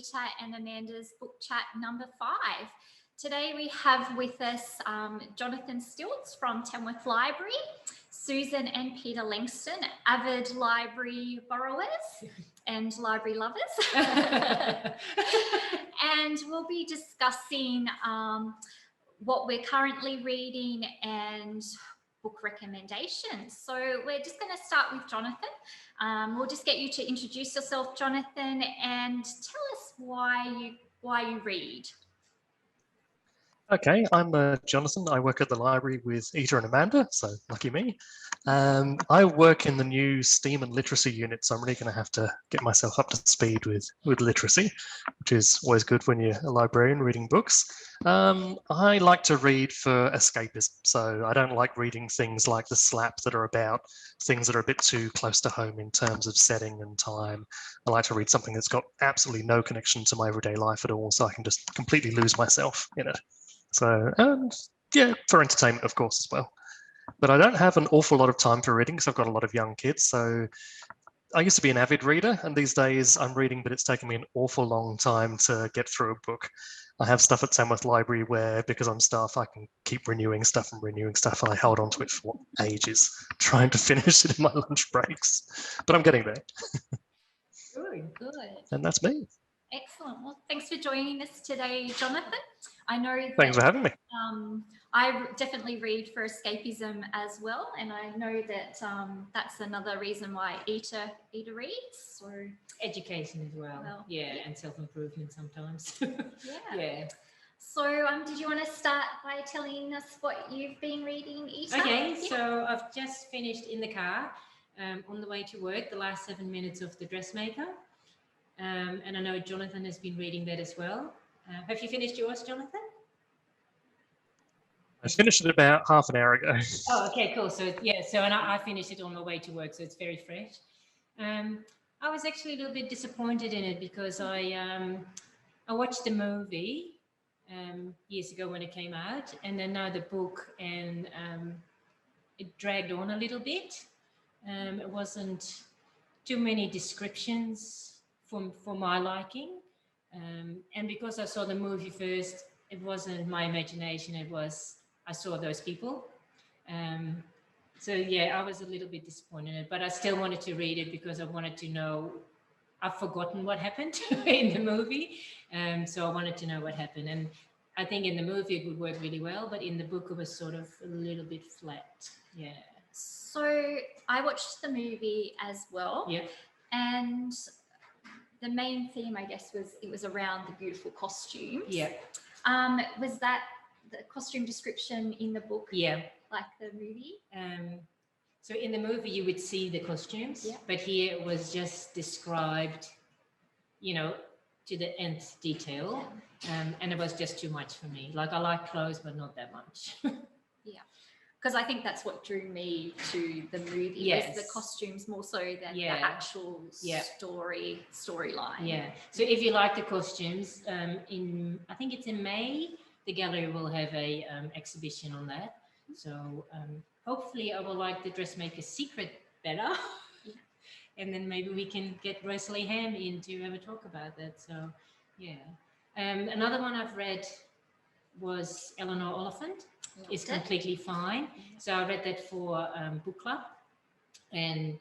Ita and Amanda's book chat number 5. Today we have with us Jonathan Stilts from Tamworth Library, Susan and Peter Langston, avid library borrowers and library lovers. And we'll be discussing what we're currently reading and book recommendations. So we're just going to start with Jonathan. We'll just get you to introduce yourself, Jonathan, and tell us why you read. Okay, I'm Jonathan. I work at the library with Ita and Amanda, so lucky me. I work in the new STEAM and literacy unit, so I'm really going to have to get myself up to speed with literacy, which is always good when you're a librarian reading books. I like to read for escapism, so I don't like reading things like The Slap that are about things that are a bit too close to home in terms of setting and time. I like to read something that's got absolutely no connection to my everyday life at all, so I can just completely lose myself in it. So, and yeah, for entertainment, of course, as well. But I don't have an awful lot of time for reading because I've got a lot of young kids. So I used to be an avid reader, and these days I'm reading, but it's taken me an awful long time to get through a book. I have stuff at Tamworth Library where, because I'm staff, I can keep renewing stuff, and I held on to it for ages, trying to finish it in my lunch breaks. But I'm getting there. Good. And that's me. Excellent. Well, thanks for joining us today, Jonathan. I know that, thanks for having me. I definitely read for escapism as well, and I know that that's another reason why Ita reads. So education as well. Yeah, and self-improvement sometimes. Yeah. So did you want to start by telling us what you've been reading, Ita? Okay, so I've just finished in the car on the way to work, The Last 7 Minutes of the Dressmaker. And I know Jonathan has been reading that as well. Have you finished yours, Jonathan? I finished it about half an hour ago. Oh, okay, cool. So yeah, and I finished it on my way to work, so it's very fresh. I was actually a little bit disappointed in it because I watched the movie years ago when it came out, and then now the book, and it dragged on a little bit. It wasn't too many descriptions for my liking, and because I saw the movie first, it wasn't my imagination, it was I saw those people. So yeah, I was a little bit disappointed in it, but I still wanted to read it because I wanted to know. I've forgotten what happened in the movie, so I wanted to know what happened, and I think in the movie it would work really well, but in the book it was sort of a little bit flat. Yeah. So I watched the movie as well. Yeah. And the main theme, I guess, was around the beautiful costumes. Yeah. Was that the costume description in the book? Yeah. Like the movie? So in the movie you would see the costumes, but here it was just described, to the nth detail, and it was just too much for me. Like I like clothes, but not that much. Yeah. Because I think that's what drew me to the movie, was the costumes more so than the actual storyline. Yeah. So if you like the costumes, I think it's in May, the gallery will have a exhibition on that. So hopefully I will like the Dressmaker's Secret better. And then maybe we can get Rosalie Ham in to have a talk about that. So yeah. Another one I've read was Eleanor Oliphant. It's completely fine. So I read that for book club, and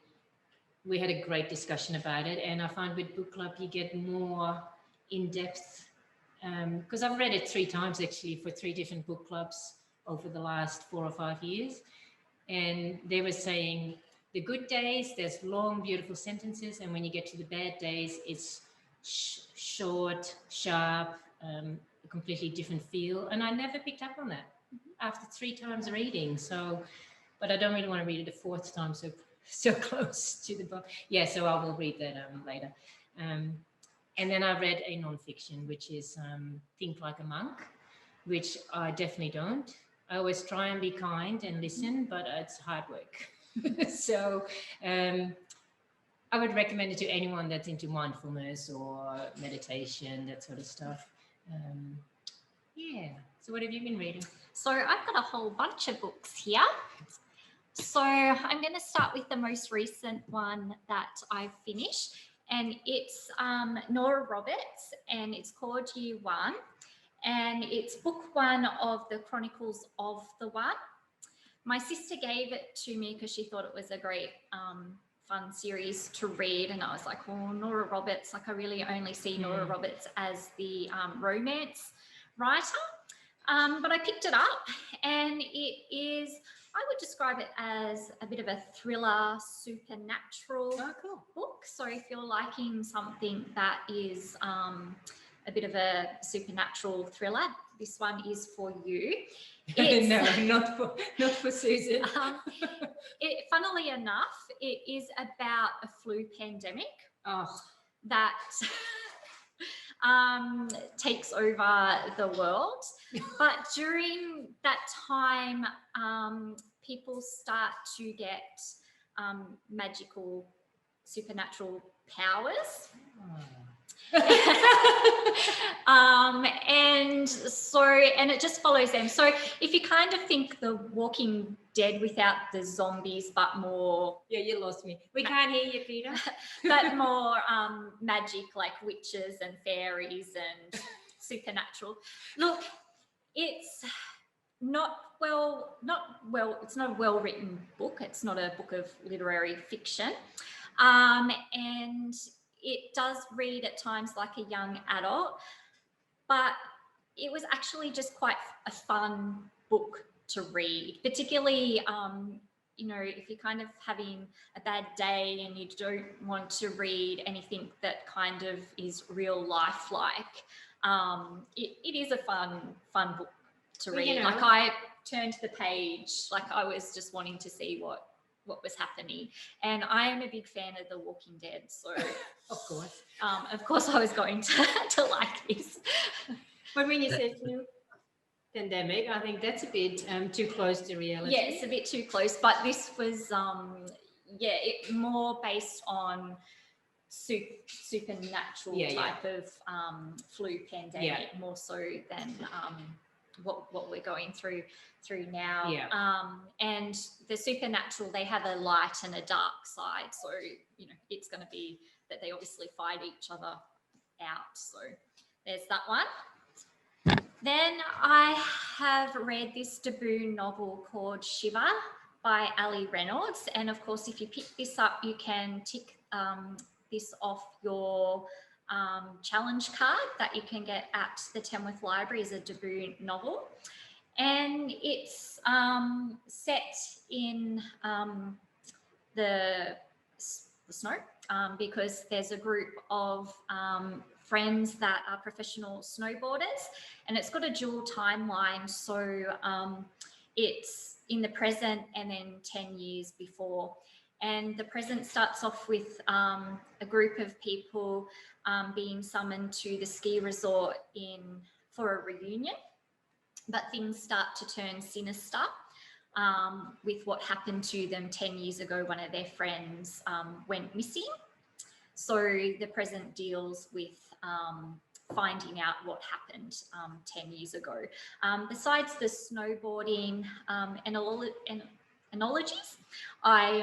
we had a great discussion about it. And I find with book club you get more in depth, because I've read it 3 times actually for 3 different book clubs over the last 4 or 5 years. And they were saying the good days, there's long, beautiful sentences, and when you get to the bad days, it's short, sharp, a completely different feel. And I never picked up on that after 3 times reading. So, but I don't really want to read it a 4th time, so close to the book. Yeah, so I will read that later. And then I read a non-fiction, which is Think Like a Monk, which I definitely don't. I always try and be kind and listen, but it's hard work. So I would recommend it to anyone that's into mindfulness or meditation, that sort of stuff. Yeah. So what have you been reading? So I've got a whole bunch of books here. So I'm going to start with the most recent one that I've finished. and it's Nora Roberts, and it's called Year One, and it's book one of the Chronicles of the One. My sister gave it to me because she thought it was a great fun series to read, and I was like, oh, Nora Roberts, like I really only see Nora Roberts as the romance writer. But I picked it up, and it is, I would describe it as a bit of a thriller, supernatural book. So if you're liking something that is a bit of a supernatural thriller, this one is for you. No, not for Susan. Funnily enough, it is about a flu pandemic that takes over the world. But during that time, people start to get magical, supernatural powers. And it just follows them. So if you kind of think The Walking Dead without the zombies, but more... Yeah, you lost me. We can't hear you, Peter. But more magic, like witches and fairies and supernatural. Look, it's not it's not a well-written book. It's not a book of literary fiction. And it does read at times like a young adult, but it was actually just quite a fun book to read, particularly, you know, if you're kind of having a bad day and you don't want to read anything that kind of is real life-like. It is a fun book to read. You know, like I turned the page, like I was just wanting to see what was happening. And I am a big fan of The Walking Dead, so of course I was going to like this. But when you said flu pandemic, I think that's a bit too close to reality. Yeah, it's a bit too close, but this was more based on supernatural type of flu pandemic, more so than what we're going through now. And the supernatural, they have a light and a dark side, so you know it's going to be that they obviously fight each other out. So there's that one. Then I have read this debut novel called Shiva by Ali Reynolds, and of course if you pick this up you can tick this off your challenge card that you can get at the Tamworth Library as a debut novel. And it's set in the snow because there's a group of friends that are professional snowboarders, and it's got a dual timeline. So it's in the present and then 10 years before. And the present starts off with a group of people being summoned to the ski resort for a reunion. But things start to turn sinister with what happened to them 10 years ago. One of their friends went missing. So the present deals with finding out what happened 10 years ago. Besides the snowboarding analogies, I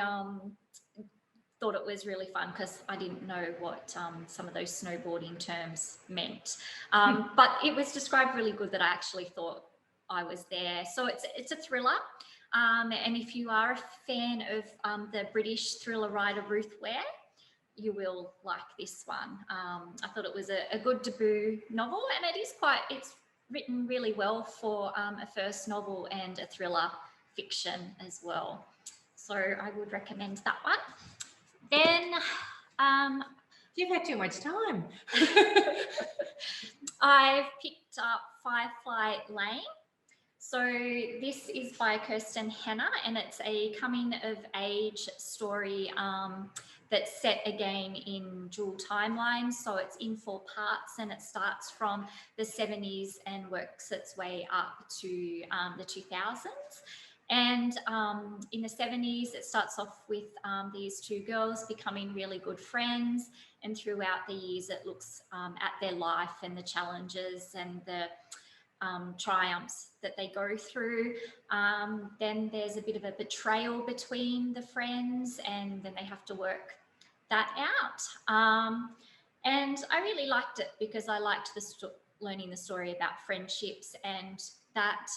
thought it was really fun because I didn't know what some of those snowboarding terms meant. But it was described really good that I actually thought I was there. So it's a thriller. And if you are a fan of the British thriller writer Ruth Ware, you will like this one. I thought it was a good debut novel, and it's written really well for a first novel and a thriller fiction as well. So I would recommend that one. Then you've had too much time. I've picked up Firefly Lane. So this is by Kirsten Henner, and it's a coming of age story that's set again in dual timelines. So it's in 4 parts, and it starts from the 70s and works its way up to the 2000s. And in the 70s, it starts off with these 2 girls becoming really good friends. And throughout the years, it looks at their life and the challenges and the triumphs that they go through. Then there's a bit of a betrayal between the friends, and then they have to work that out. And I really liked it because I liked learning the story about friendships and that,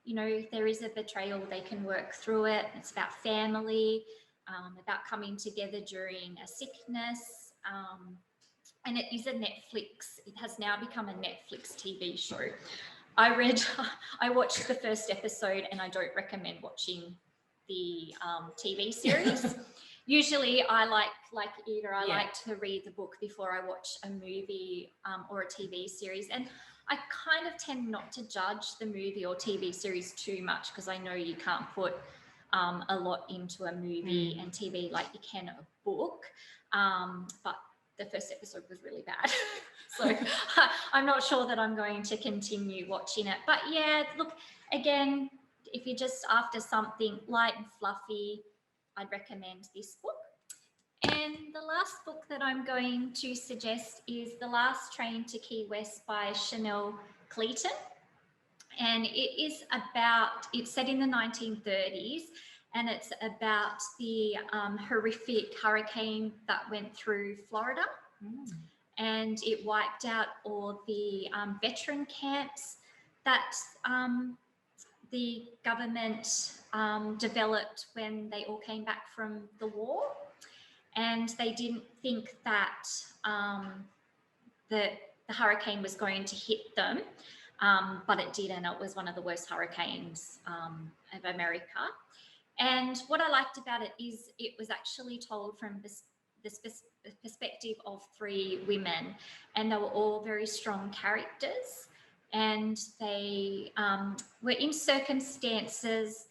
you know, if there is a betrayal, they can work through it. It's about family, about coming together during a sickness. And it is a Netflix, it has now become a Netflix TV show. I watched the first episode and I don't recommend watching the TV series. Usually I like Ida, I like to read the book before I watch a movie or a TV series. And I kind of tend not to judge the movie or TV series too much because I know you can't put a lot into a movie and TV like you can a book. But the first episode was really bad. So I'm not sure that I'm going to continue watching it. But yeah, look, again, if you're just after something light and fluffy, I'd recommend this book. And the last book that I'm going to suggest is The Last Train to Key West by Chanel Clayton. And it's set in the 1930s, and it's about the horrific hurricane that went through Florida. And it wiped out all the veteran camps that the government developed when they all came back from the war. And they didn't think that the hurricane was going to hit them, but it did, and it was one of the worst hurricanes of America. And what I liked about it is it was actually told from the perspective of 3 women, and they were all very strong characters, and they were in circumstances.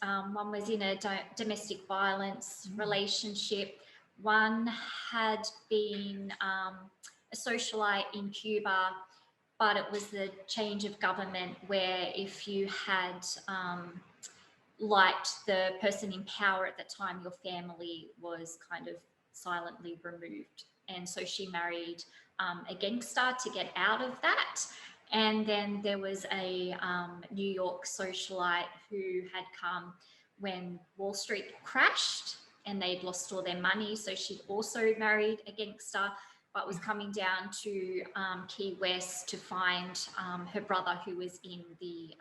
One was in a domestic violence relationship. One had been a socialite in Cuba, but it was the change of government where if you had liked the person in power at the time, your family was kind of silently removed. And so she married a gangster to get out of that. And then there was a New York socialite who had come when Wall Street crashed and they'd lost all their money. So she'd also married a gangster, but was coming down to Key West to find her brother who was in the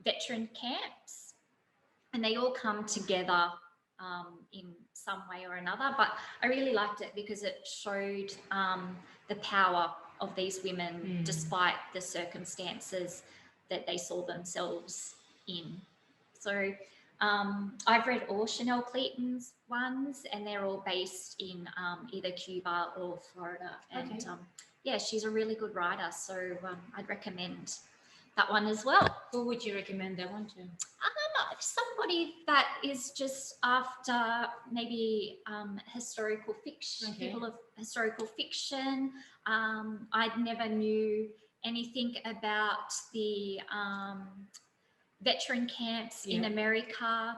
veteran camps. And they all come together in some way or another. But I really liked it because it showed the power of these women despite the circumstances that they saw themselves in. So I've read all Chanel Clayton's ones, and they're all based in either Cuba or Florida. And yeah, she's a really good writer, so I'd recommend that one as well. Who would you recommend that one to? Somebody that is just after maybe historical fiction, people of historical fiction. I never knew anything about the veteran camps in America,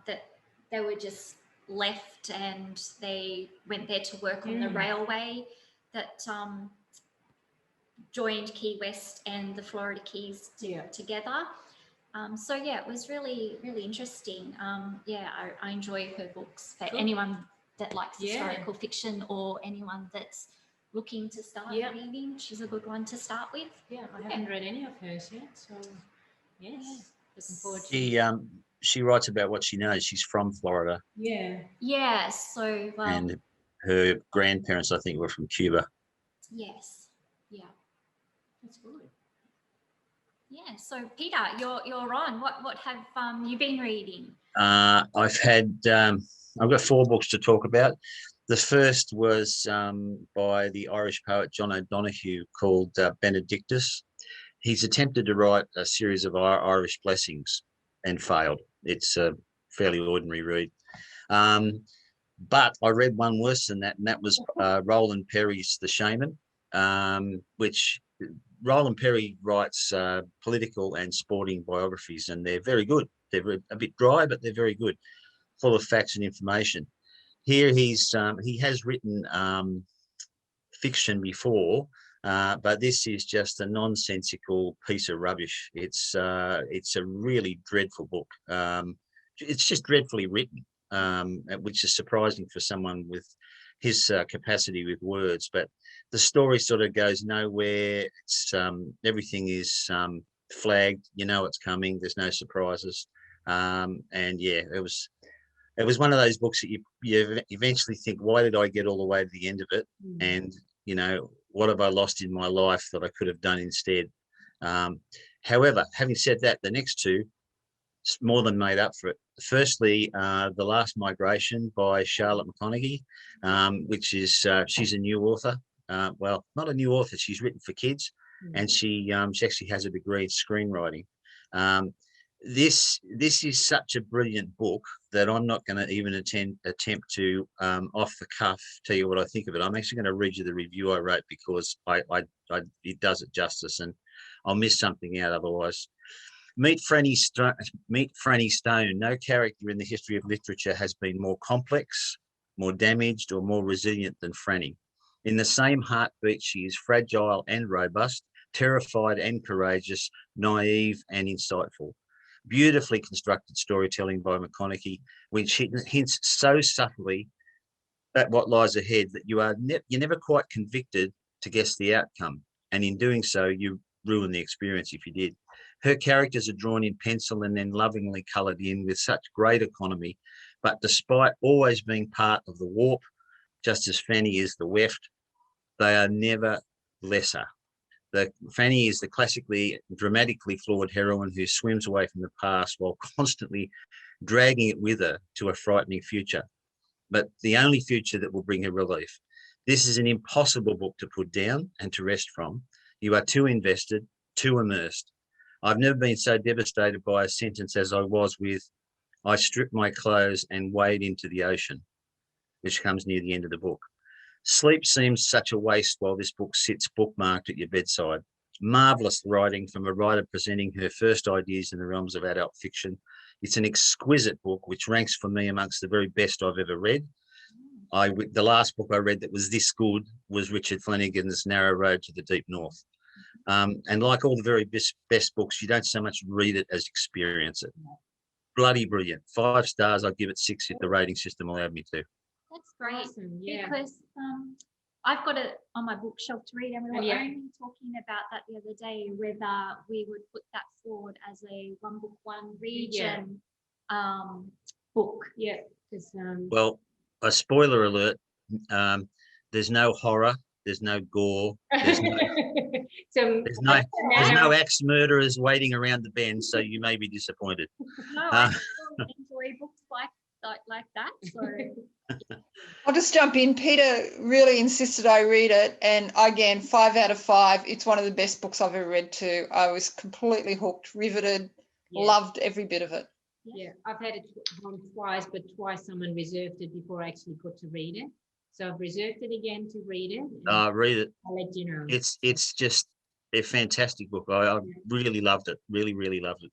that they were just left and they went there to work on the railway that joined Key West and the Florida Keys together. So yeah, it was really, really interesting. Yeah, I enjoy her books. For anyone that likes historical fiction or anyone that's looking to start reading, she's a good one to start with. Yeah, I haven't read any of hers yet, so yes, looking forward to she writes about what she knows. She's from Florida. Yeah, so and her grandparents, I think, were from Cuba. Yes, yeah, that's good. Yeah, so Peter, you're on. What have you been reading? I've got 4 books to talk about. The first was by the Irish poet John O'Donoghue called Benedictus. He's attempted to write a series of Irish blessings and failed. It's a fairly ordinary read. But I read one worse than that, and that was Roland Perry's The Shaman, which Roland Perry writes political and sporting biographies, and they're very good. They're a bit dry, but they're very good, full of facts and information. Here he has written fiction before, but this is just a nonsensical piece of rubbish. It's a really dreadful book. It's just dreadfully written. which is surprising for someone with his capacity with words. But the story sort of goes nowhere. It's everything is flagged. You know it's coming. There's no surprises. And yeah, it was one of those books that you eventually think, why did I get all the way to the end of it? And you know, what have I lost in my life that I could have done instead? However, having said that, the next two more than made up for it. Firstly, The Last Migration by Charlotte McConaughey, which is she's a new author. Well, not a new author. She's written for kids, and she actually has a degree in screenwriting. This is such a brilliant book that I'm not going to even attempt to off the cuff tell you what I think of it. I'm actually going to read you the review I wrote because it does it justice, and I'll miss something out otherwise. Meet Franny Stone. No character in the history of literature has been more complex, more damaged, or more resilient than Franny. In the same heartbeat, she is fragile and robust, terrified and courageous, naive and insightful. Beautifully constructed storytelling by McConaughey, which hints so subtly at what lies ahead that you're never quite convicted to guess the outcome. And in doing so, you ruin the experience if you did. Her characters are drawn in pencil and then lovingly coloured in with such great economy, but despite always being part of the warp, just as Fanny is the weft, they are never lesser. Fanny is the classically, dramatically flawed heroine who swims away from the past while constantly dragging it with her to a frightening future, but the only future that will bring her relief. This is an impossible book to put down and to rest from. You are too invested, too immersed. I've never been so devastated by a sentence as I was with, I stripped my clothes and wade into the ocean, which comes near the end of the book. Sleep seems such a waste while this book sits bookmarked at your bedside. Marvellous writing from a writer presenting her first ideas in the realms of adult fiction. It's an exquisite book, which ranks for me amongst the very best I've ever read. The last book I read that was this good was Richard Flanagan's Narrow Road to the Deep North. And like all the very best books, you don't so much read it as experience it. Bloody brilliant. 5 stars. I'd give it 6 if the rating system allowed me to. That's great. Awesome, yeah. Because I've got it on my bookshelf to read, and we were Yeah. only talking about that the other day, whether we would put that forward as a one book, one region book. Yeah. Well, a spoiler alert, there's no horror, there's no gore, there's no axe murderers waiting around the bend, so you may be disappointed. No, I still enjoy books like that. So I'll just jump in. Peter really insisted I read it, and again, 5 out of 5. It's one of the best books I've ever read too. I was completely hooked, riveted, loved every bit of it. Yeah, I've had it twice, but twice someone reserved it before I actually got to read it. So I've reserved it again to read it. Read it. I'll let you know. It's just a fantastic book. I really loved it. Really, really loved it.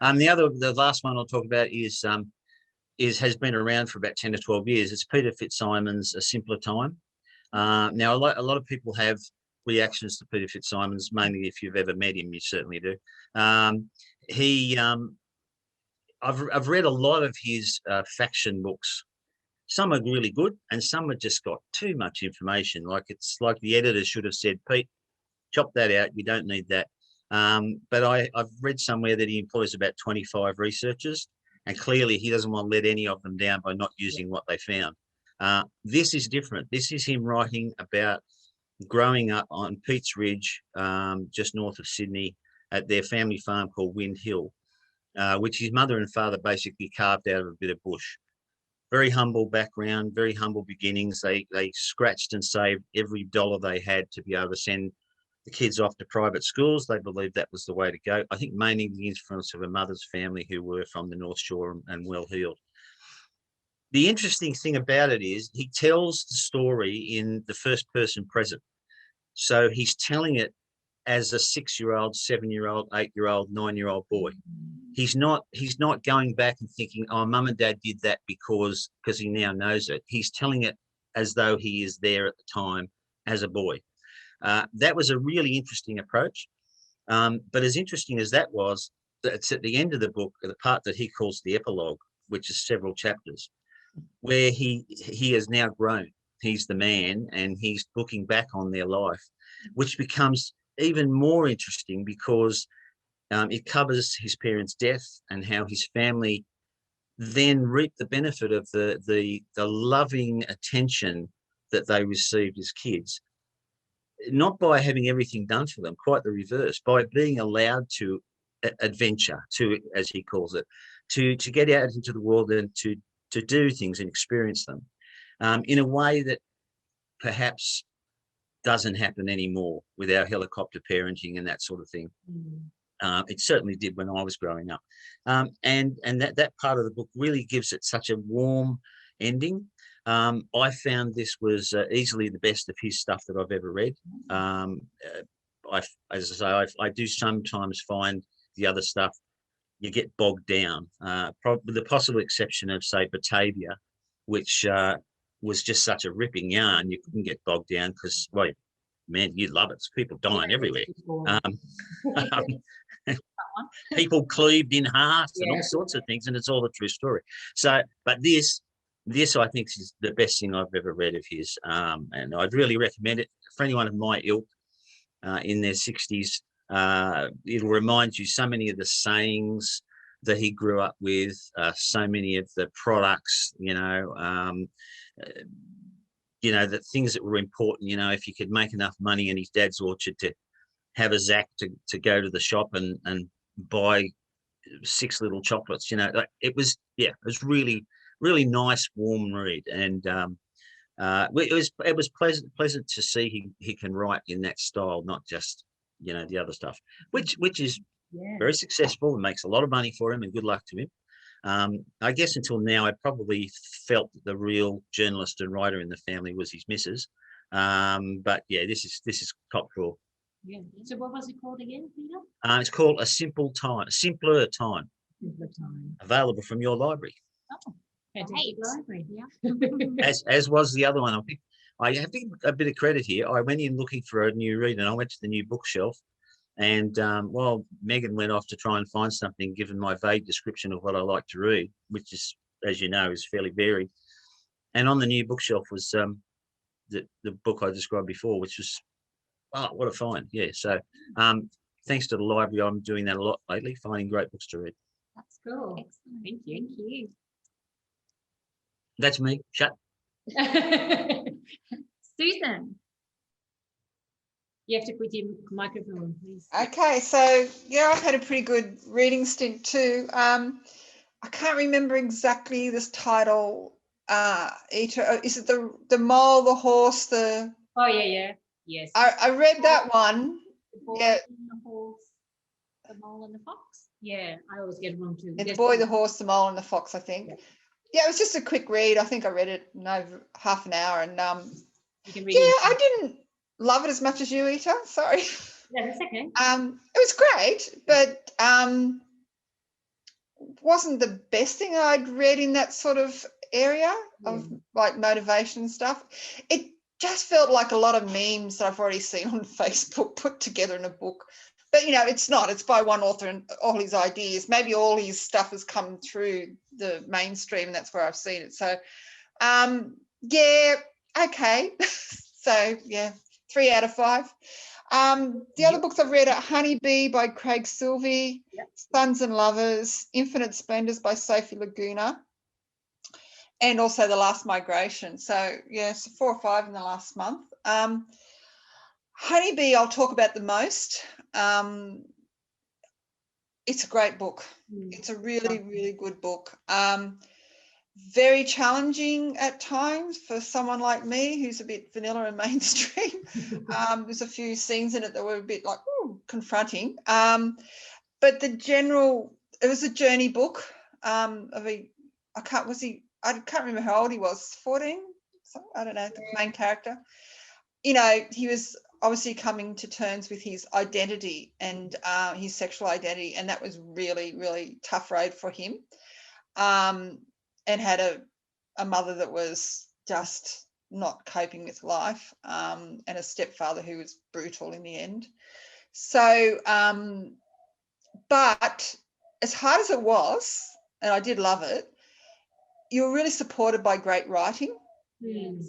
The last one I'll talk about has been around for about 10 to 12 years. It's Peter Fitzsimon's A Simpler Time. Now, a lot of people have reactions to Peter Fitzsimon's, mainly if you've ever met him, you certainly do. I've read a lot of his faction books. Some are really good, and some have just got too much information. It's like the editor should have said, Pete, chop that out. You don't need that. But I've read somewhere that he employs about 25 researchers, and clearly he doesn't want to let any of them down by not using what they found. This is different. This is him writing about growing up on Pete's Ridge, just north of Sydney, at their family farm called Wind Hill, which his mother and father basically carved out of a bit of bush. Very humble background, very humble beginnings. They scratched and saved every dollar they had to be able to send the kids off to private schools. They believed that was the way to go. I think mainly the influence of a mother's family who were from the North Shore and well-heeled. The interesting thing about it is he tells the story in the first person present. So he's telling it as a 6-year-old, 7-year-old, 8-year-old, 9-year-old boy. He's not going back and thinking, oh, mum and dad did that because he now knows it. He's telling it as though he is there at the time as a boy. That was a really interesting approach. But as interesting as that was, it's at the end of the book, the part that he calls the epilogue, which is several chapters. where he has now grown. He's the man, and he's looking back on their life, which becomes even more interesting because it covers his parents' death and how his family then reaped the benefit of the loving attention that they received as kids, not by having everything done for them, quite the reverse, by being allowed to adventure, to, as he calls it, to get out into the world and to do things and experience them in a way that perhaps doesn't happen anymore with our helicopter parenting and that sort of thing. It certainly did when I was growing up. And that part of the book really gives it such a warm ending. I found this was easily the best of his stuff that I've ever read. As I say, I do sometimes find the other stuff, you get bogged down, with the possible exception of, say, Batavia, which was just such a ripping yarn. You couldn't get bogged down because, well, man, you'd love it. It's people dying everywhere. People cleaved in half and all sorts of things, and it's all a true story. So, but this I think is the best thing I've ever read of his, and I'd really recommend it for anyone of my ilk in their 60s. It'll remind you so many of the sayings that he grew up with, so many of the products, the things that were important. If you could make enough money in his dad's orchard to have a Zach to go to the shop and buy 6 little chocolates, it was really, really nice, warm read. And it was pleasant to see he can write in that style, not just, the other stuff, which is very successful and makes a lot of money for him, and good luck to him. I guess until now, I probably felt that the real journalist and writer in the family was his missus. But yeah, this is top drawer. Yeah. So what was it called again, Peter? It's called Simpler Time. Simpler Time. Available from your library. Oh, fantastic library. Yeah. As was the other one. I have to give a bit of credit here. I went in looking for a new read, and I went to the new bookshelf. And while Megan went off to try and find something, given my vague description of what I like to read, which is, as you know, is fairly varied. And on the new bookshelf was the book I described before, which was, oh, what a find. Yeah. So thanks to the library, I'm doing that a lot lately, finding great books to read. That's cool. Excellent. Thank you. Thank you. That's me. Shut. Susan. You have to put your microphone, please. Okay, so yeah, I've had a pretty good reading stint too. I can't remember exactly this title. Is it the mole, the horse, the? Oh yeah. Yes. I read that one. The boy, Yeah. the horse, the mole, and the fox. Yeah, I always get wrong too. Yeah, the boy, the horse, the mole, and the fox, I think. Yeah, it was just a quick read. I think I read it in over half an hour, and You can read yeah, it. I didn't love it as much as you, Ita. Sorry. Yeah, that's okay. It was great, but wasn't the best thing I'd read in that sort of area of like motivation stuff. It just felt like a lot of memes that I've already seen on Facebook put together in a book. But, it's not. It's by one author and all his ideas. Maybe all his stuff has come through the mainstream, and that's where I've seen it. So, yeah, okay. So, yeah, 3 out of 5. The other books I've read are Honeybee by Craig Silvey, Sons and Lovers, Infinite Splendors by Sophie Laguna, and also The Last Migration. So, yeah, so 4 or 5 in the last month. Honeybee I'll talk about the most. It's a great book. It's a really, really good book. Very challenging at times for someone like me who's a bit vanilla and mainstream. There's a few scenes in it that were a bit like confronting. But it was a journey book I can't remember how old he was, 14? So, I don't know, the main character. He was obviously coming to terms with his identity and his sexual identity, and that was really, really tough road for him. And had a mother that was just not coping with life, and a stepfather who was brutal in the end. So, but as hard as it was, and I did love it, you were really supported by great writing. Mm.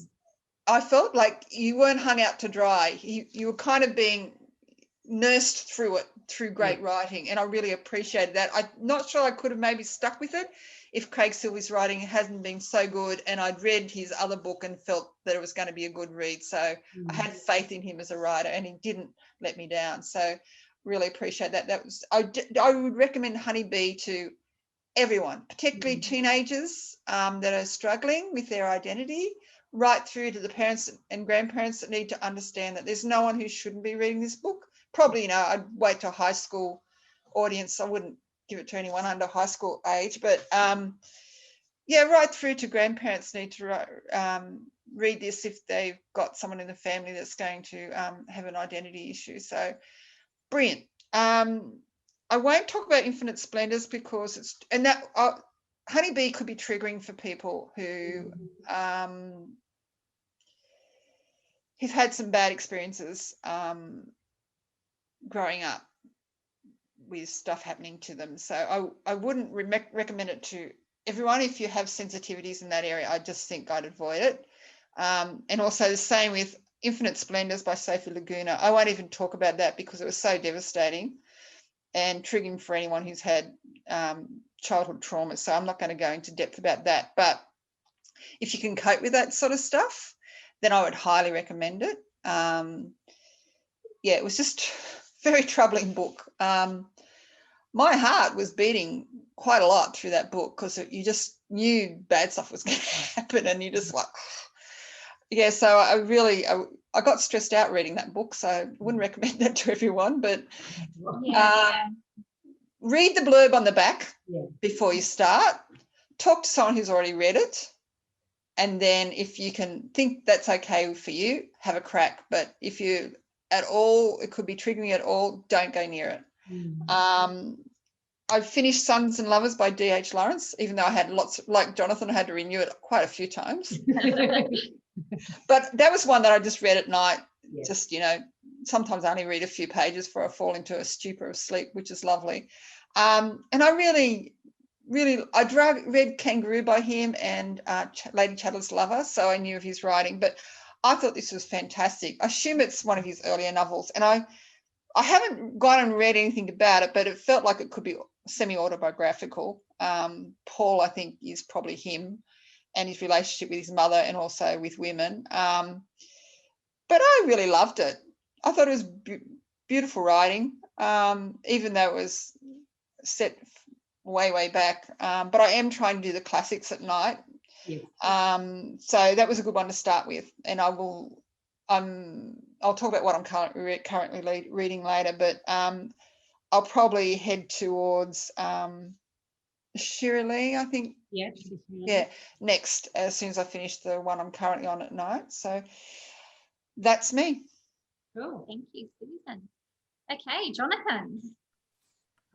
I felt like you weren't hung out to dry. You were kind of being nursed through it, through great writing, and I really appreciated that. I'm not sure I could have maybe stuck with it if Craig Silvey's writing hasn't been so good, and I'd read his other book and felt that it was going to be a good read. So I had faith in him as a writer, and he didn't let me down. So really appreciate that. That was I would recommend Honeybee to everyone, particularly teenagers that are struggling with their identity, right through to the parents and grandparents that need to understand that there's no one who shouldn't be reading this book. Probably, you know, I'd wait to a high school audience. I wouldn't give it to anyone under high school age, but yeah, right through to grandparents need to read this if they've got someone in the family that's going to have an identity issue. So brilliant. I won't talk about Infinite Splendors because it's, and that Honeybee could be triggering for people who have had some bad experiences growing up with stuff happening to them. So I wouldn't recommend it to everyone. If you have sensitivities in that area, I just think I'd avoid it. And also the same with Infinite Splendors by Sophie Laguna. I won't even talk about that because it was so devastating and triggering for anyone who's had childhood trauma. So I'm not going to go into depth about that. But if you can cope with that sort of stuff, then I would highly recommend it. Yeah, it was just a very troubling book. My heart was beating quite a lot through that book because you just knew bad stuff was going to happen, and you just like, yeah. So I got stressed out reading that book, so I wouldn't recommend that to everyone. But read the blurb on the back before you start. Talk to someone who's already read it, and then if you can think that's okay for you, have a crack. But if you at all, it could be triggering at all, don't go near it. I finished Sons and Lovers by D.H. Lawrence, even though I had lots, like Jonathan, I had to renew it quite a few times. But that was one that I just read at night. Just, you know, sometimes I only read a few pages before I fall into a stupor of sleep, which is lovely. And I really, read Kangaroo by him and Lady Chatterley's Lover, so I knew of his writing. But I thought this was fantastic. I assume it's one of his earlier novels, and I haven't gone and read anything about it, but it felt like it could be semi-autobiographical. Paul, I think, is probably him and his relationship with his mother and also with women. But I really loved it. I thought it was beautiful writing, even though it was set way, way back. But I am trying to do the classics at night. So that was a good one to start with. And I'll talk about what I'm currently reading later, but I'll probably head towards Shirley, I think. Yeah, next, as soon as I finish the one I'm currently on at night. So that's me. Cool. Thank you, Susan. Okay, Jonathan.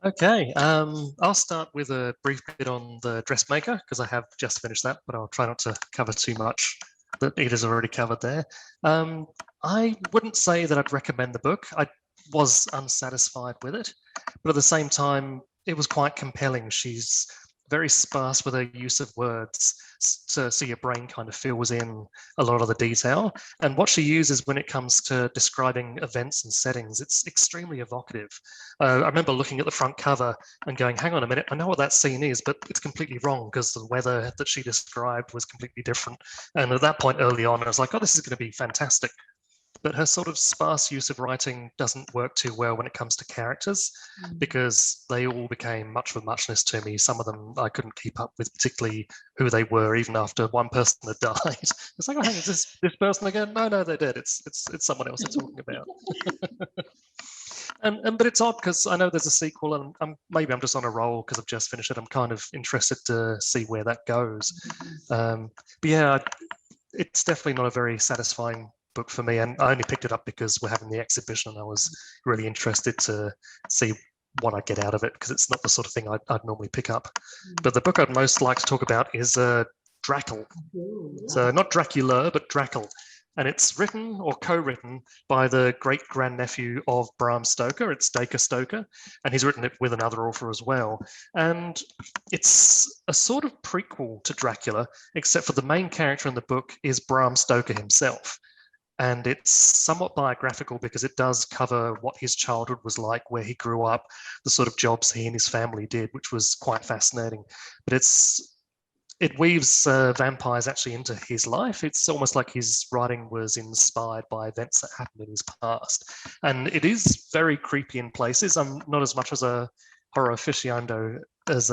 Okay, I'll start with a brief bit on The Dressmaker because I have just finished that, but I'll try not to cover too much that Edith's already covered there. I wouldn't say that I'd recommend the book. I was unsatisfied with it, but at the same time, it was quite compelling. She's very sparse with her use of words, so your brain kind of fills in a lot of the detail. And what she uses when it comes to describing events and settings, it's extremely evocative. I remember looking at the front cover and going, hang on a minute, I know what that scene is, but it's completely wrong because the weather that she described was completely different. And at that point early on, I was like, oh, this is going to be fantastic. But her sort of sparse use of writing doesn't work too well when it comes to characters because they all became much of a muchness to me. Some of them I couldn't keep up with, particularly who they were, even after one person had died. It's like, oh, hang on, is this person again? No, they're dead. It's someone else they're talking about. But it's odd because I know there's a sequel, and maybe I'm just on a roll because I've just finished it. I'm kind of interested to see where that goes. But yeah, it's definitely not a very satisfying book for me, and I only picked it up because we're having the exhibition and I was really interested to see what I get out of it because it's not the sort of thing I'd normally pick up. But the book I'd most like to talk about is Drackle. So not Dracula, but Drackle And it's written or co-written by the great-grandnephew of Bram Stoker. It's Dacre Stoker, and he's written it with another author as well. And it's a sort of prequel to Dracula, except for the main character in the book is Bram Stoker himself. And it's somewhat biographical because it does cover what his childhood was like, where he grew up, the sort of jobs he and his family did, which was quite fascinating. But it weaves vampires actually into his life. It's almost like his writing was inspired by events that happened in his past. And it is very creepy in places. I'm not as much as a horror aficionado as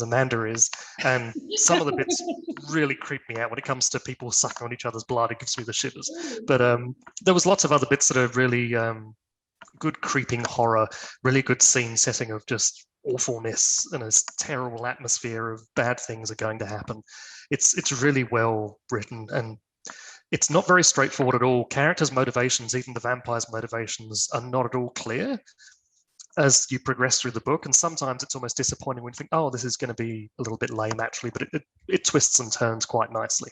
Amanda is, and some of the bits really creep me out when it comes to people sucking on each other's blood. It gives me the shivers. But there was lots of other bits that are really good creeping horror, really good scene setting of just awfulness and a terrible atmosphere of bad things are going to happen. It's really well written, and it's not very straightforward at all. Characters' motivations, even the vampires' motivations, are not at all clear as you progress through the book, and sometimes it's almost disappointing when you think, oh, this is going to be a little bit lame actually, but it twists and turns quite nicely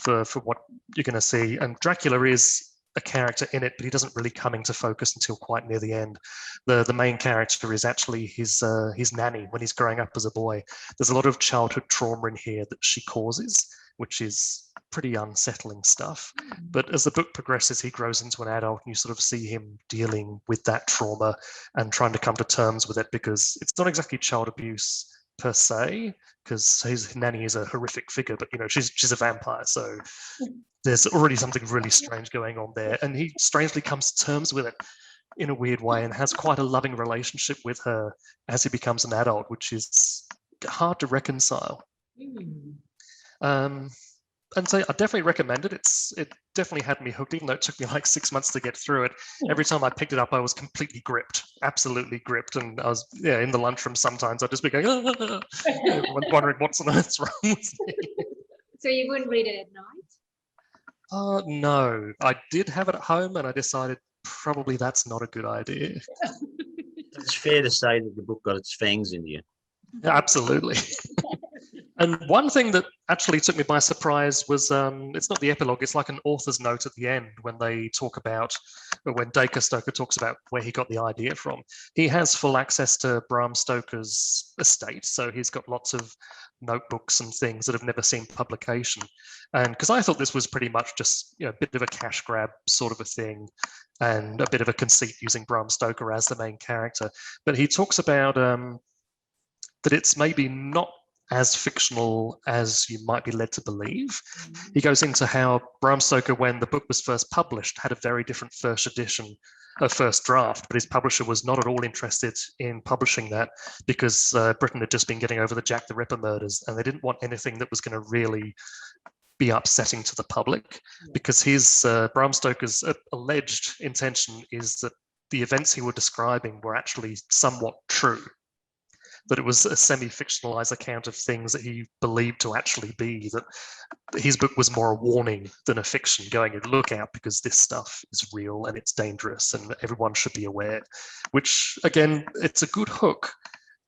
for what you're going to see. And Dracula is a character in it, but he doesn't really come into focus until quite near the end. The main character is actually his nanny when he's growing up as a boy. There's a lot of childhood trauma in here that she causes, which is pretty unsettling stuff. But as the book progresses, he grows into an adult, and you sort of see him dealing with that trauma and trying to come to terms with it, because it's not exactly child abuse per se, because his nanny is a horrific figure, but she's a vampire, so there's already something really strange going on there, and he strangely comes to terms with it in a weird way and has quite a loving relationship with her as he becomes an adult, which is hard to reconcile. And so I definitely recommend it. It definitely had me hooked, even though it took me like 6 months to get through it. Every time I picked it up, I was completely gripped, absolutely gripped. And I was in the lunchroom sometimes I'd just be going, wondering what's on earth's wrong with me. So you wouldn't read it at night? No, I did have it at home, and I decided probably that's not a good idea. It's fair to say that the book got its fangs in you. Absolutely. And one thing that actually took me by surprise was it's not the epilogue, it's like an author's note at the end when Dacre Stoker talks about where he got the idea from. He has full access to Bram Stoker's estate, so he's got lots of notebooks and things that have never seen publication. And because I thought this was pretty much just a bit of a cash grab sort of a thing, and a bit of a conceit using Bram Stoker as the main character. But he talks about that it's maybe not as fictional as you might be led to believe. He goes into how Bram Stoker, when the book was first published, had a very different first draft, but his publisher was not at all interested in publishing that because Britain had just been getting over the Jack the Ripper murders, and they didn't want anything that was going to really be upsetting to the public, because Bram Stoker's alleged intention is that the events he was describing were actually somewhat true, that it was a semi-fictionalized account of things that he believed to actually be, that his book was more a warning than a fiction, going, look out because this stuff is real and it's dangerous and everyone should be aware. Which, again, it's a good hook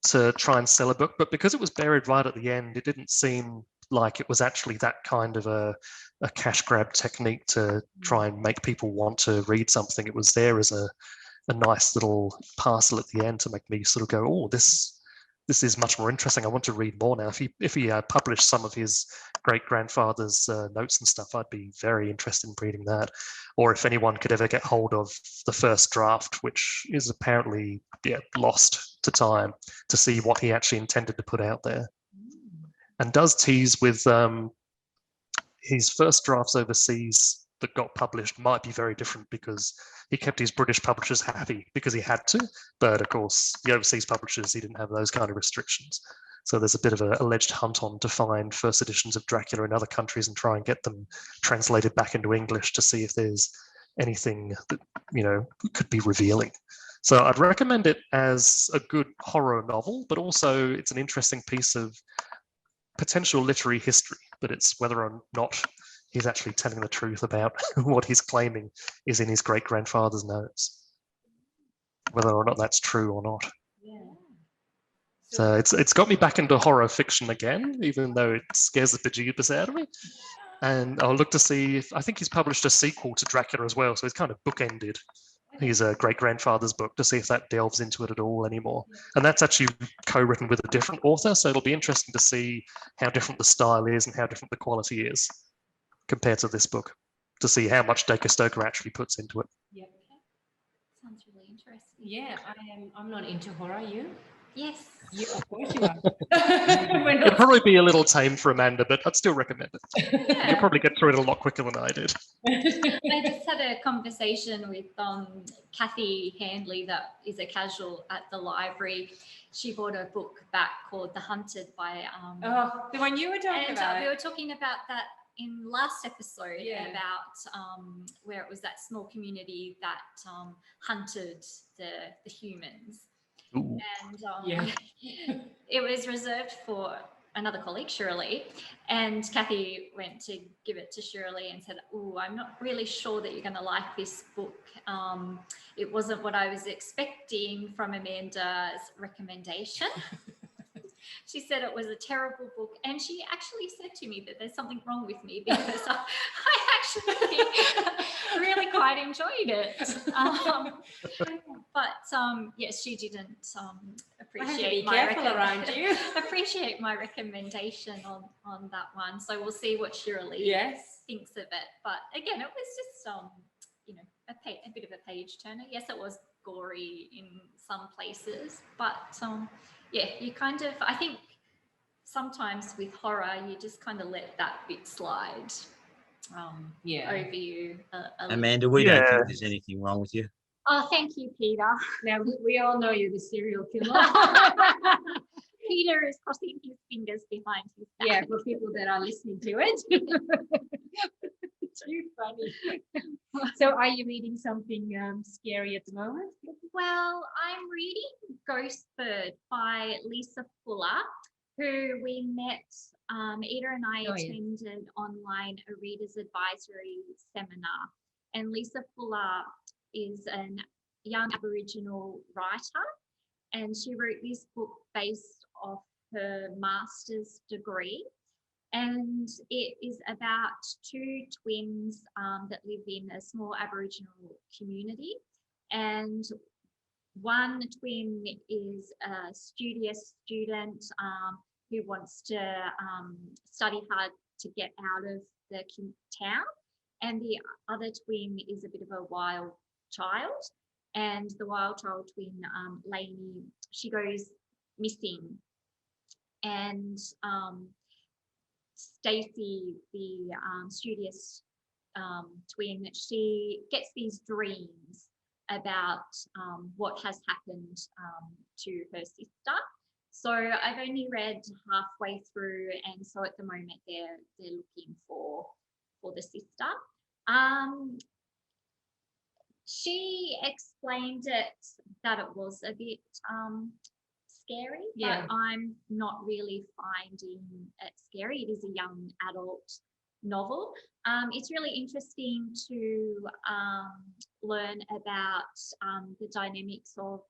to try and sell a book, but because it was buried right at the end, it didn't seem like it was actually that kind of a cash grab technique to try and make people want to read something. It was there as a nice little parcel at the end to make me sort of go, oh, this is much more interesting. I want to read more now. If he published some of his great-grandfather's notes and stuff, I'd be very interested in reading that. Or if anyone could ever get hold of the first draft, which is apparently lost to time, to see what he actually intended to put out there. And does tease with his first drafts overseas that got published might be very different because he kept his British publishers happy because he had to. But of course, the overseas publishers, he didn't have those kind of restrictions. So there's a bit of an alleged hunt on to find first editions of Dracula in other countries and try and get them translated back into English to see if there's anything that, could be revealing. So I'd recommend it as a good horror novel, but also it's an interesting piece of potential literary history, but it's whether or not he's actually telling the truth about what he's claiming is in his great-grandfather's notes, whether or not that's true or not. Yeah. So it's got me back into horror fiction again, even though it scares the bejeebus out of me. And I'll look to see if, I think he's published a sequel to Dracula as well, so he's kind of bookended his great-grandfather's book to see if that delves into it at all anymore. And that's actually co-written with a different author, so it'll be interesting to see how different the style is and how different the quality is compared to this book, to see how much Dacre Stoker actually puts into it. Yeah. Sounds really interesting. Yeah, I'm not into horror. You? Yes. You, of course you are. We're It'd not. probably be a little tame for Amanda, but I'd still recommend it. Yeah. You'll probably get through it a lot quicker than I did. I just had a conversation with Kathy Handley, that is a casual at the library. She bought a book back called The Hunted by Oh, the one you were talking and about. we were talking about that in last episode, Yeah. about where it was that small community that hunted the humans. Ooh. And Yeah. it was reserved for another colleague, Shirley, and Kathy went to give it to Shirley and said, "Oh, I'm not really sure that you're going to like this book. It wasn't what I was expecting from Amanda's recommendation." She said it was a terrible book, and she actually said to me that there's something wrong with me because I actually really quite enjoyed it. But yes, she didn't appreciate appreciate my recommendation on that one. So we'll see what Shirley thinks of it. But again, it was just a bit of a page turner. Yes, it was gory in some places, but yeah, you kind of, I think sometimes with horror, you just kind of let that bit slide over you. Amanda, we don't think there's anything wrong with you. Oh, thank you, Peter. Now, we all know you're the serial killer. Peter is crossing his fingers behind his back. Yeah, for people that are listening to it. Too funny. So are you reading something scary at the moment? Well, I'm reading Ghost Bird by Lisa Fuller, who we met, Ida and I attended online a reader's advisory seminar. And Lisa Fuller is a young Aboriginal writer, and she wrote this book based off her master's degree. And it is about two twins that live in a small Aboriginal community. And one twin is a studious student who wants to study hard to get out of the town. And the other twin is a bit of a wild child. And the wild child twin, Lainey, she goes missing. And Stacey, the studious twin, she gets these dreams about what has happened to her sister. So I've only read halfway through, and so at the moment they're looking for the sister. She explained it that it was a bit scary, but I'm not really finding it scary. It is a young adult novel. It's really interesting to learn about the dynamics of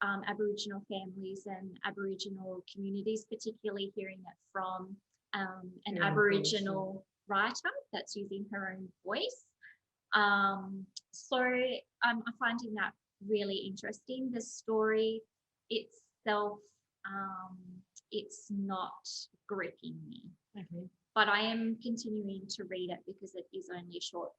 Aboriginal families and Aboriginal communities, particularly hearing it from an Aboriginal writer that's using her own voice. So I'm finding that really interesting. The story itself, it's not gripping me. Okay. But I am continuing to read it because it is only a short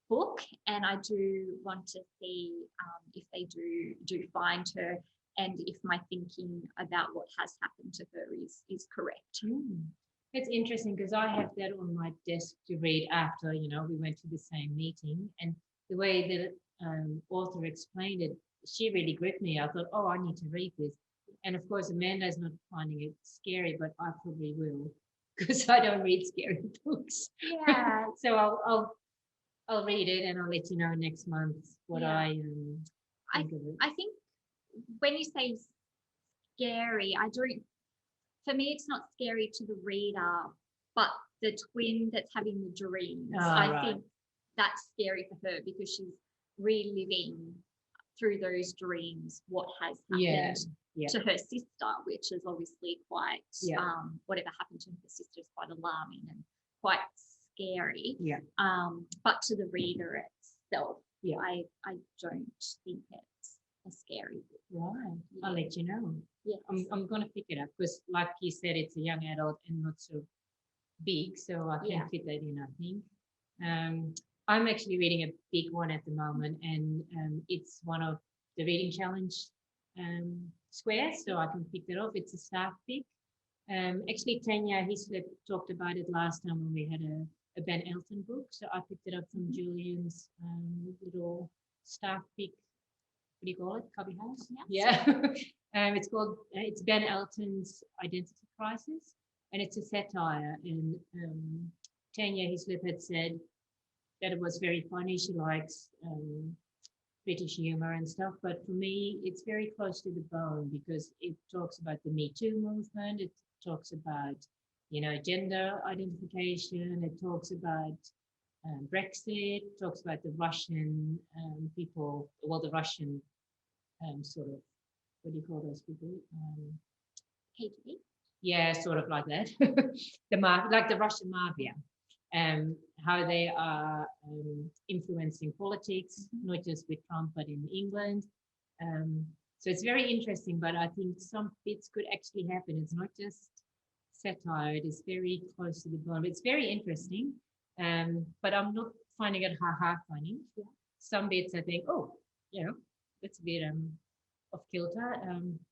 book, and I do want to see if they do find her, and if my thinking about what has happened to her is correct. It's interesting because I have that on my desk to read after, we went to the same meeting, and the way that author explained it, she really gripped me. I thought, oh, I need to read this. And of course, Amanda's not finding it scary, but I probably will because I don't read scary books. Yeah. So I'll read it and I'll let you know next month what I think of it. I think when you say scary, for me, it's not scary to the reader, but the twin that's having the dreams. I think that's scary for her because she's reliving through those dreams what has Yeah. happened to her sister, which is obviously quite, whatever happened to her sister is quite alarming and quite scary. Yeah. But to the reader itself, Yeah. I don't think it's a scary book. Right. I'll let you know. Yes. I'm going to pick it up because, like you said, it's a young adult and not so big, so I can fit that in, I think. I'm actually reading a big one at the moment, and it's one of the reading challenge squares, so I can pick that off. It's a staff pick. Actually, Tanya Hislop talked about it last time when we had a Ben Elton book, so I picked it up from Julian's little staff pick. What do you call it? Cubby house? Yeah. It's Ben Elton's Identity Crisis, and it's a satire. And Tanya Hislop had said that it was very funny. She likes British humor and stuff, but for me, it's very close to the bone because it talks about the Me Too movement. It talks about, gender identification. It talks about Brexit. It talks about the Russian people, well, the Russian sort of, what do you call those people? KGB? Yeah, sort of like that. Like the Russian mafia. How they are influencing politics, not just with Trump, but in England. So it's very interesting, but I think some bits could actually happen. It's not just satire, it is very close to the bone. It's very interesting, but I'm not finding it funny. Yeah. Some bits I think, that's a bit off kilter,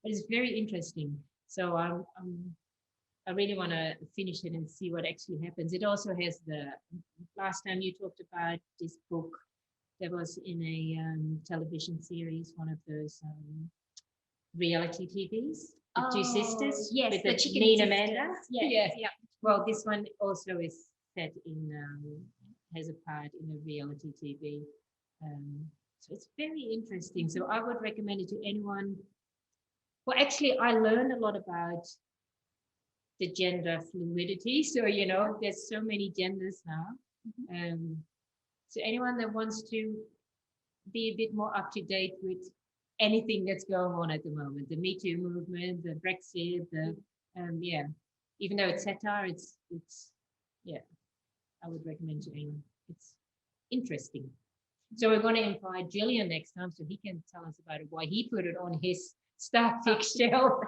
but it's very interesting. So I really want to finish it and see what actually happens. It also has last time you talked about this book that was in a television series, one of those reality TVs, the two sisters. Yes, with the chicken Nina sisters. Amanda. Yes. Yeah. Well, this one also is set in, has a part in a reality TV. So it's very interesting. So I would recommend it to anyone. Well, actually, I learned a lot about the gender fluidity. So, there's so many genders now. So anyone that wants to be a bit more up to date with anything that's going on at the moment, the Me Too movement, the Brexit, even though it's satire, it's I would recommend to anyone. It's interesting. So we're going to invite Julian next time so he can tell us about it, why he put it on his staff pick shelf.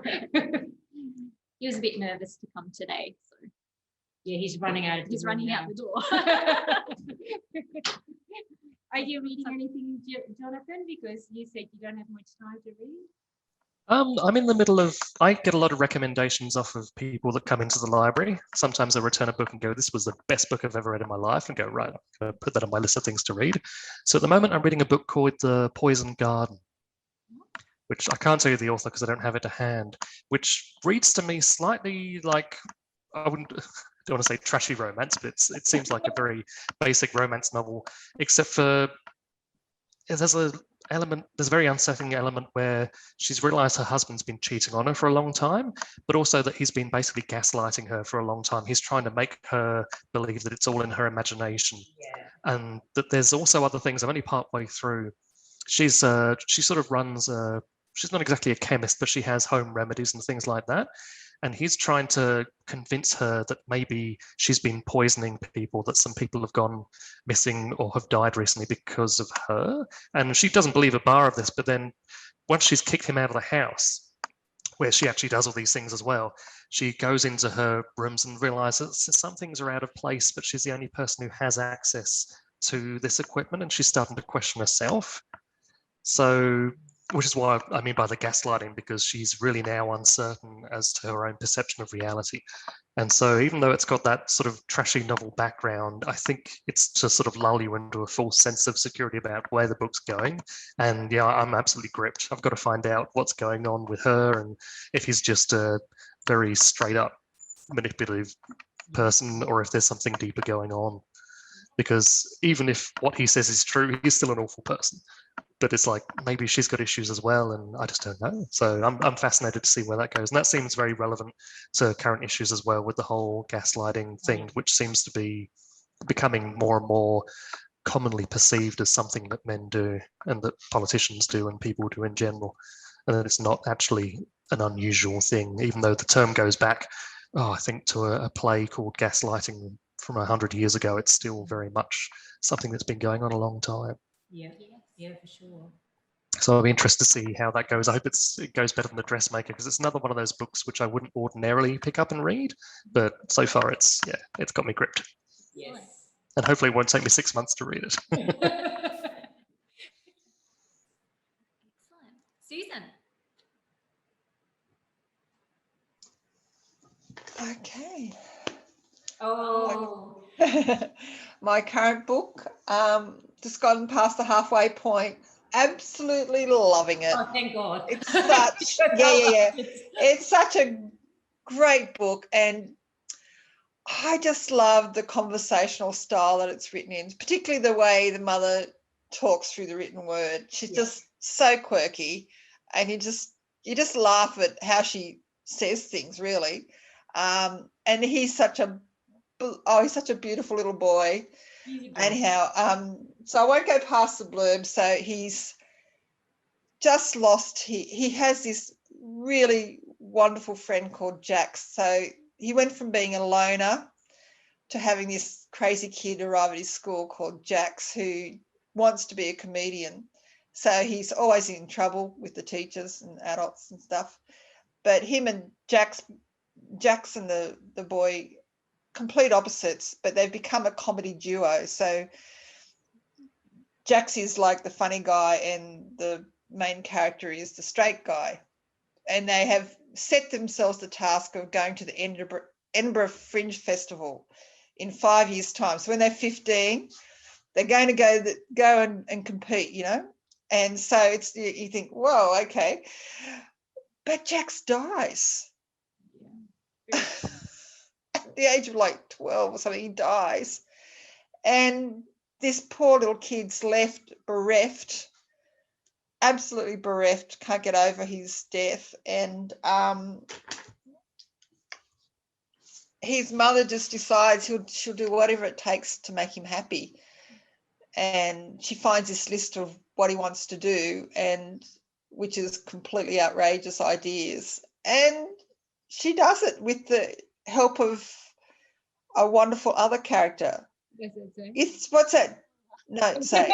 He was a bit nervous to come today. So yeah, he's running out of He's running out the door. Are you reading anything, Jonathan? Because you said you don't have much time to read. I'm in the middle of, I get a lot of recommendations off of people that come into the library. Sometimes I return a book and go, this was the best book I've ever read in my life, and go, right, I'm going to put that on my list of things to read. So at the moment I'm reading a book called The Poison Garden, which I can't tell you the author because I don't have it to hand, which reads to me slightly like, I don't want to say trashy romance, but it seems like a very basic romance novel, except for there's a very unsettling element where she's realized her husband's been cheating on her for a long time, but also that he's been basically gaslighting her for a long time. He's trying to make her believe that it's all in her imagination. Yeah. And that there's also other things. I'm only partway through. She sort of runs she's not exactly a chemist, but she has home remedies and things like that. And he's trying to convince her that maybe she's been poisoning people, that some people have gone missing or have died recently because of her. And she doesn't believe a bar of this, but then once she's kicked him out of the house, where she actually does all these things as well, she goes into her rooms and realizes that some things are out of place, but she's the only person who has access to this equipment, and she's starting to question herself. So, which is why I mean by the gaslighting, because she's really now uncertain as to her own perception of reality. And so even though it's got that sort of trashy novel background, I think it's to sort of lull you into a false sense of security about where the book's going. And yeah, I'm absolutely gripped. I've got to find out what's going on with her and if he's just a very straight up manipulative person or if there's something deeper going on. Because even if what he says is true, he's still an awful person. But it's like maybe she's got issues as well, and I just don't know. So I'm fascinated to see where that goes, and that seems very relevant to current issues as well with the whole gaslighting thing, which seems to be becoming more and more commonly perceived as something that men do and that politicians do and people do in general, and that it's not actually an unusual thing, even though the term goes back, I think, to a play called Gaslighting from 100 years ago. It's still very much something that's been going on a long time. Yeah, yeah, for sure. So I'll be interested to see how that goes. I hope it goes better than The Dressmaker, because it's another one of those books which I wouldn't ordinarily pick up and read, but so far it's got me gripped. Yes. And hopefully it won't take me 6 months to read it. Excellent. Susan. Okay. Oh. My current book, just gotten past the halfway point. Absolutely loving it. Oh, thank God. It's such, yeah. It's such a great book, and I just love the conversational style that it's written in, particularly the way the mother talks through the written word. She's just so quirky, and you just laugh at how she says things, really. And he's such a beautiful little boy. Anyhow, so I won't go past the blurb. So he's just lost. He has this really wonderful friend called Jax. So he went from being a loner to having this crazy kid arrive at his school called Jax, who wants to be a comedian. So he's always in trouble with the teachers and adults and stuff. But him and Jax and the boy, complete opposites, but they've become a comedy duo. So Jax is like the funny guy and the main character is the straight guy. And they have set themselves the task of going to the Edinburgh Fringe Festival in 5 years' time. So when they're 15, they're going to go and compete, you know. And so it's, you think, whoa, okay. But Jax dies. At the age of like 12 or something, he dies. And this poor little kid's left bereft, absolutely bereft, can't get over his death. And his mother just decides she'll do whatever it takes to make him happy. And she finds this list of what he wants to do, and which is completely outrageous ideas. And she does it with the help of a wonderful other character. It's what's that? No, say.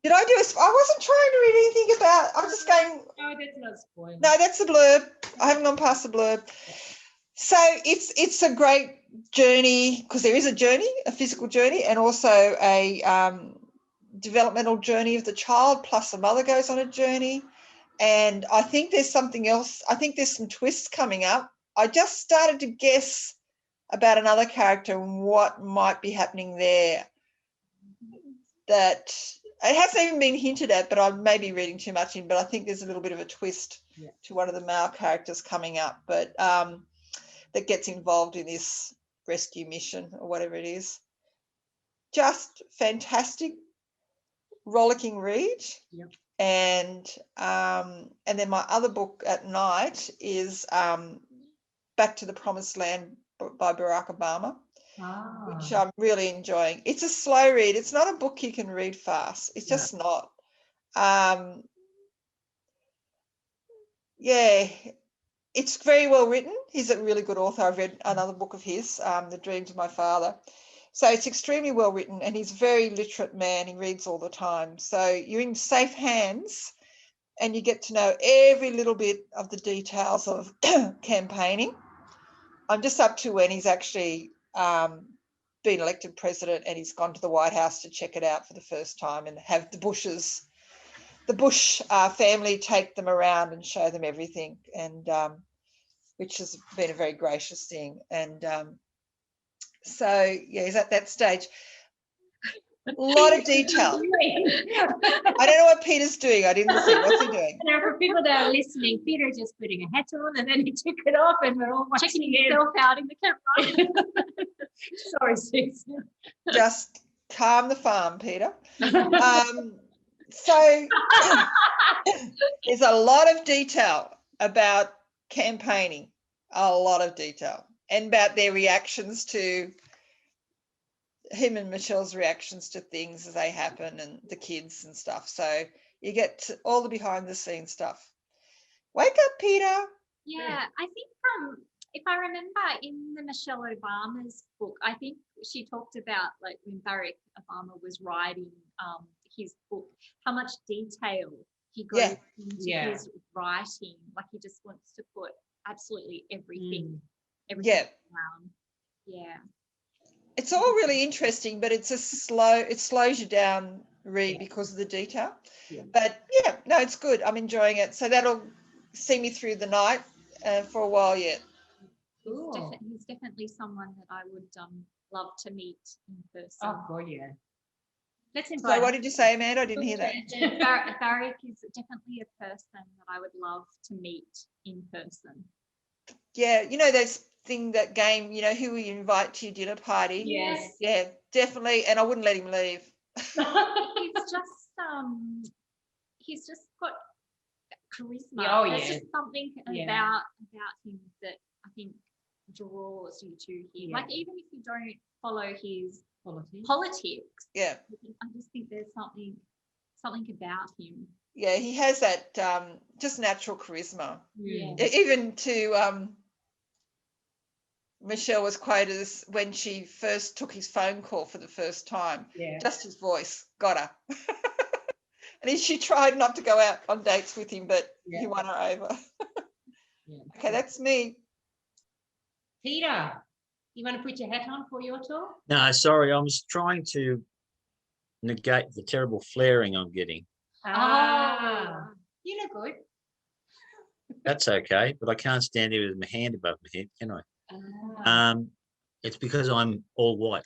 Did I do a? I wasn't trying to read anything about. I'm just going. No, that's not spoiler. No, that's the blurb. I haven't gone past the blurb. So it's a great journey, because there is a journey, a physical journey, and also a developmental journey of the child. Plus, the mother goes on a journey, and I think there's something else. I think there's some twists coming up. I just started to guess about another character and what might be happening there. That it hasn't even been hinted at, but I may be reading too much in. But I think there's a little bit of a twist to one of the male characters coming up, but that gets involved in this rescue mission or whatever it is. Just fantastic, rollicking read. Yep. And then my other book at night is Back to the Promised Land by Barack Obama, which I'm really enjoying. It's a slow read. It's not a book you can read fast. It's just not. It's very well written. He's a really good author. I've read another book of his, The Dreams of My Father. So it's extremely well written, and he's a very literate man. He reads all the time. So you're in safe hands, and you get to know every little bit of the details of campaigning. I'm just up to when he's actually been elected president, and he's gone to the White House to check it out for the first time and have the Bush family take them around and show them everything, and which has been a very gracious thing. And so, he's at that stage. A lot of detail. I don't know what Peter's doing. I didn't see. What's he doing? Now, for people that are listening, Peter's just putting a hat on and then he took it off and we're all watching himself out in the camera. Sorry, Susan. Just calm the farm, Peter. So there's a lot of detail about campaigning, a lot of detail, and about their reactions to him and Michelle's reactions to things as they happen and the kids and stuff. So you get all the behind the scenes stuff. Wake up, Peter. Yeah, I think if I remember in the Michelle Obama's book, I think she talked about like when Barack Obama was writing his book, how much detail he goes into his writing. Like he just wants to put absolutely everything down. Yeah. It's all really interesting, but it slows you down, read because of the detail. Yeah. But yeah, no, it's good. I'm enjoying it. So that'll see me through the night for a while yet. Cool. He's definitely someone that I would love to meet in person. Oh, God, yeah. Let's invite. So what did you say, Amanda? I didn't hear that. Barack is definitely a person that I would love to meet in person. Yeah, that game, who will you invite to your dinner party? Yes. Yeah, definitely. And I wouldn't let him leave. He's just got charisma. Oh, There's yeah. just something about him that I think draws you to him. Yeah. Like even if you don't follow his Politics. Yeah. I just think there's something about him. Yeah, he has that just natural charisma. Yeah. Even to Michelle was quoted as when she first took his phone call for the first time. Yeah. Just his voice got her. And she tried not to go out on dates with him, but he won her over. Okay, that's me. Peter, you want to put your hat on for your talk? No, sorry, I was trying to negate the terrible flaring I'm getting. You look good. That's okay, but I can't stand here with my hand above my head, can I? It's because I'm all white.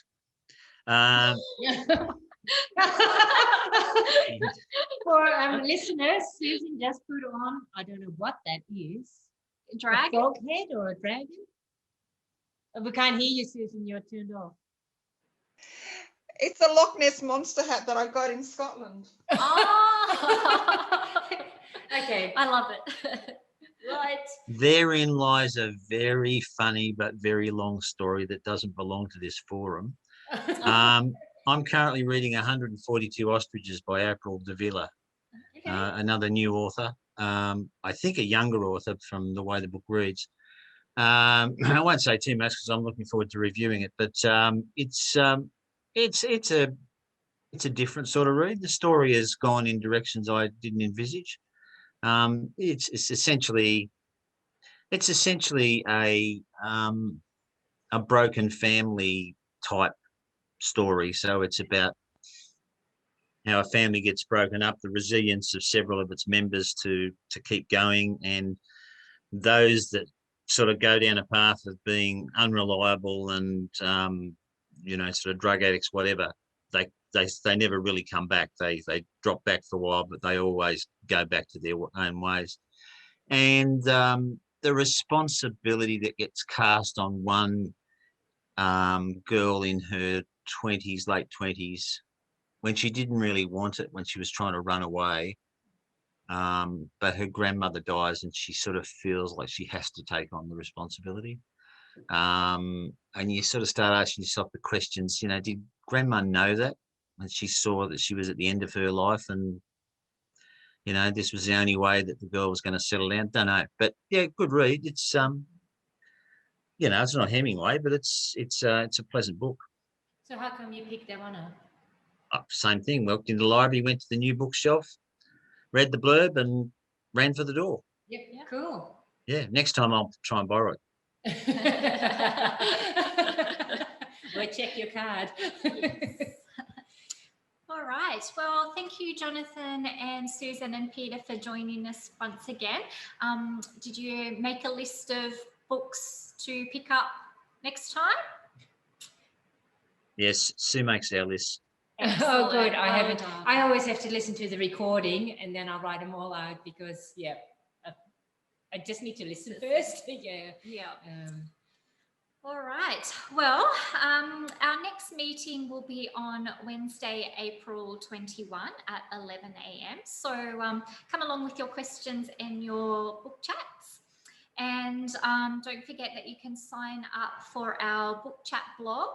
For listeners, Susan just put on, I don't know what that is. A dragon? A frog head or a dragon? We can't hear you, Susan. You're turned off. It's a Loch Ness monster hat that I got in Scotland. Oh. Okay. I love it. Right. Therein lies a very funny but very long story that doesn't belong to this forum. I'm currently reading 142 Ostriches by April de Villa, another new author. I think a younger author from the way the book reads. I won't say too much because I'm looking forward to reviewing it, but it's a different sort of read. The story has gone in directions I didn't envisage. It's essentially a broken family type story. So it's about how a family gets broken up, the resilience of several of its members to keep going, and those that sort of go down a path of being unreliable and sort of drug addicts, whatever. They never really come back. They drop back for a while, but they always go back to their own ways. And the responsibility that gets cast on one girl in her 20s, late 20s, when she didn't really want it, when she was trying to run away, but her grandmother dies and she sort of feels like she has to take on the responsibility. And you sort of start asking yourself the questions, did grandma know that when she saw that she was at the end of her life and, this was the only way that the girl was going to settle down? Don't know. But yeah, good read. It's, it's not Hemingway, but it's a pleasant book. So how come you picked that one up? Same thing. Walked into the library, went to the new bookshelf, read the blurb and ran for the door. Yep. Cool. Yeah, next time I'll try and borrow it. Well, check your card. All right. Well, thank you, Jonathan and Susan and Peter, for joining us once again. Did you make a list of books to pick up next time? Yes, Sue makes our list. Oh, good. I haven't. done. I always have to listen to the recording and then I'll write them all out because, I just need to listen first. Yeah. All right. Well, our next meeting will be on Wednesday, April 21 at 11 a.m. So come along with your questions and your book chats. And don't forget that you can sign up for our book chat blog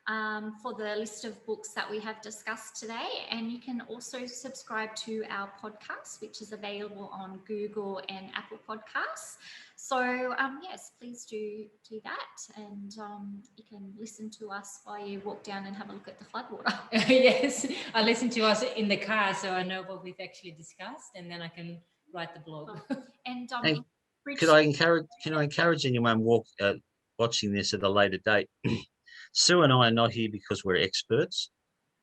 for the list of books that we have discussed today. And you can also subscribe to our podcast, which is available on Google and Apple Podcasts. So yes, please do that, and you can listen to us while you walk down and have a look at the floodwater. Yes, I listen to us in the car, so I know what we've actually discussed, and then I can write the blog. And Hey, can I encourage anyone watching this at a later date? Sue and I are not here because we're experts.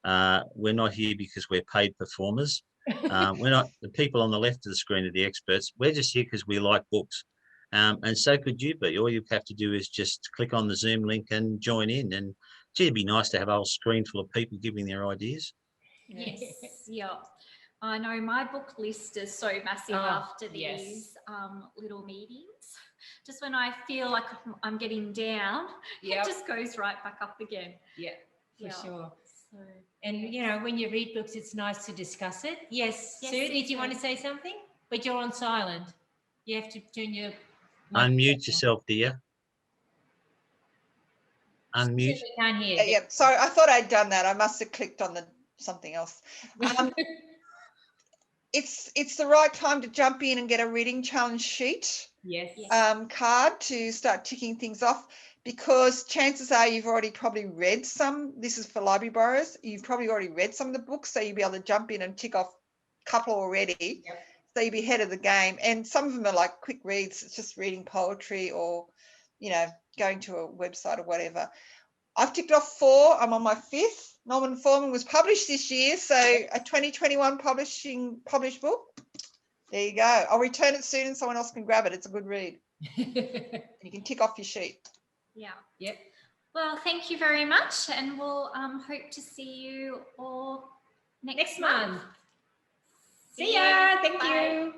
We're not here because we're paid performers. We're not the people on the left of the screen are the experts. We're just here because we like books. And so could you be. All you have to do is just click on the Zoom link and join in. And gee, it'd be nice to have a whole screen full of people giving their ideas. Yes, yeah. I know my book list is so massive after these little meetings. Just when I feel like I'm getting down, it just goes right back up again. Yeah, for sure. So, and you know, when you read books, it's nice to discuss it. Yes, Sue, did you want to say something? But you're on silent. You have to turn your unmute yourself, dear. Unmute. We can't hear. Yeah, sorry, I thought I'd done that. I must have clicked on something else. It's the right time to jump in and get a reading challenge sheet. Yes. Card to start ticking things off, because chances are you've already probably read some. This is for library borrowers. You've probably already read some of the books, so you'll be able to jump in and tick off a couple already. Yep. So you'll be ahead of the game. And some of them are like quick reads. It's just reading poetry or, you know, going to a website or whatever. I've ticked off 4. I'm on my 5th. Norman Foreman was published this year, so a 2021 published book. There you go. I'll return it soon and someone else can grab it. It's a good read. And you can tick off your sheet. Yeah. Yep. Well, thank you very much, and we'll hope to see you all next month. See ya. Thank Bye. you.